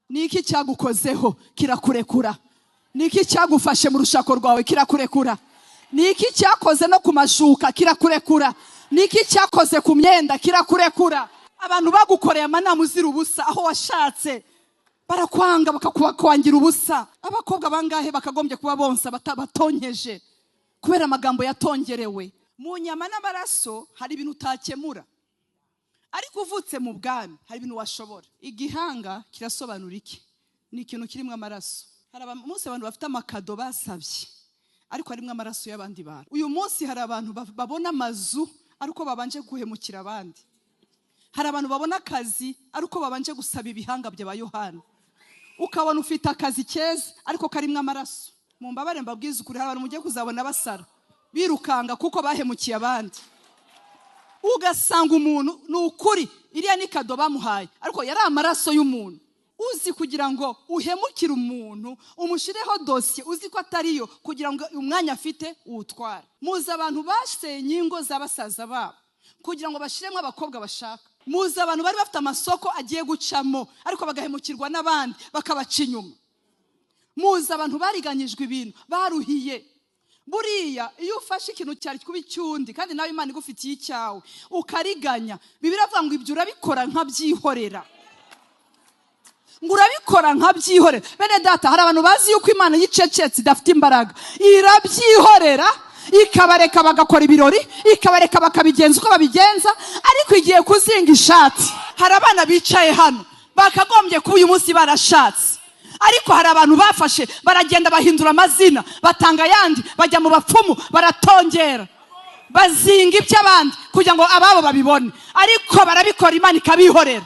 Niki cyagukozeho kirakurekura? Niki cyagufashe mu rushako rwawe kirakurekura? Niki cyakoze no ku mashuka kirakurekura? Niki cyakoze ku myenda kirakurekura? Abantu bagukoreye amanama uzira ubusa aho washatse barakwanga bakakwangira ubusa. Abakobwa bangahe bakagombye kuba bonsa batonkeje kubera amagambo yatongerewe. Mu nyama n'amaraso hari ibintu utakemura, ariko uvutse mu bwami hari ibintu washobora. Igihanga kirasobanura iki? Ni ikintu kirimo amaraso. Hari umunsi abantu bafite amakado basabye, ariko harimo amaraso y'abandi bantu. Uyu munsi hari abantu babona amazu ariko babanje guhemukira abandi. Hari abantu babona akazi ariko babanje gusaba ibihanga by'aba Yohana. Ukabona ufite akazi keza ariko karimo amaraso. Mu mbabare mbabwiza ukuri, hari abantu mugiye kuzabona basara birukanga kuko bahemukiye abandi. Ugasanga umuntu ni ukuri iriya ni kado bamuhaye, ariko yari amaraso y'umuntu. Uzi kugira ngo uhemukire umuntu umushireho dosiye uzi ko atariyo kugira ngo umwanya afite uwutware. Muzi abantu basenye ingo z'abasaza babo kugira ngo bashiremo abakobwa bashaka. Muzi abantu bari bafite amasoko agiye gucamo ariko bagahemukirwa n'abandi bakabaca inyuma. Muzi abantu bariganyijwe ibintu baruhiye. Buriya iyo ufashe ikintu cyari kuba icyundi kandi nawe Imana igufitiye icyawe ukariganya, Bibiliya ivuga ngo ibyo urabikora nkabyihorera. Ngo urabikora nkabyihorera. Bene data, hari abantu bazi yuko Imana yicecetse idafite imbaraga, irabyihorera ikabareka bagakora ibirori, ikabareka bakabigenza uko babigenza, ariko igiye kuzinga ishati. Hari abana bicaye hano bakagombye kuba uyu munsi barashatse, ariko hari abantu bafashe baragenda bahindura amazina, batanga yandi, bajya mu bapfumu, baratongera, bazinga iby'abandi kugira ngo ababo babibone, ariko barabikora Imana ikabihorera.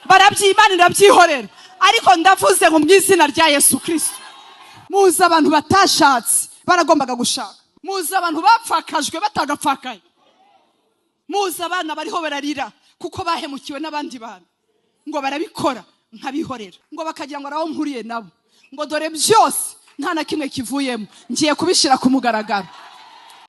Barabyimana irabyihorera. Ariko ndavuze ngo mu izina rya Yesu Kristo, muzi abantu batashatse baragombaga gushaka. Muzi abantu bapfakajwe batagapfakaye. Muzi abana bariho bararira kuko bahemukiwe n'abandi bantu, ngo barabikora nkabihorera, ngo bakagira ngo araho mpuriye nabo, ngo dore byose nta na kimwe kivuyemo, ngiye kubishira ku mugaragaro.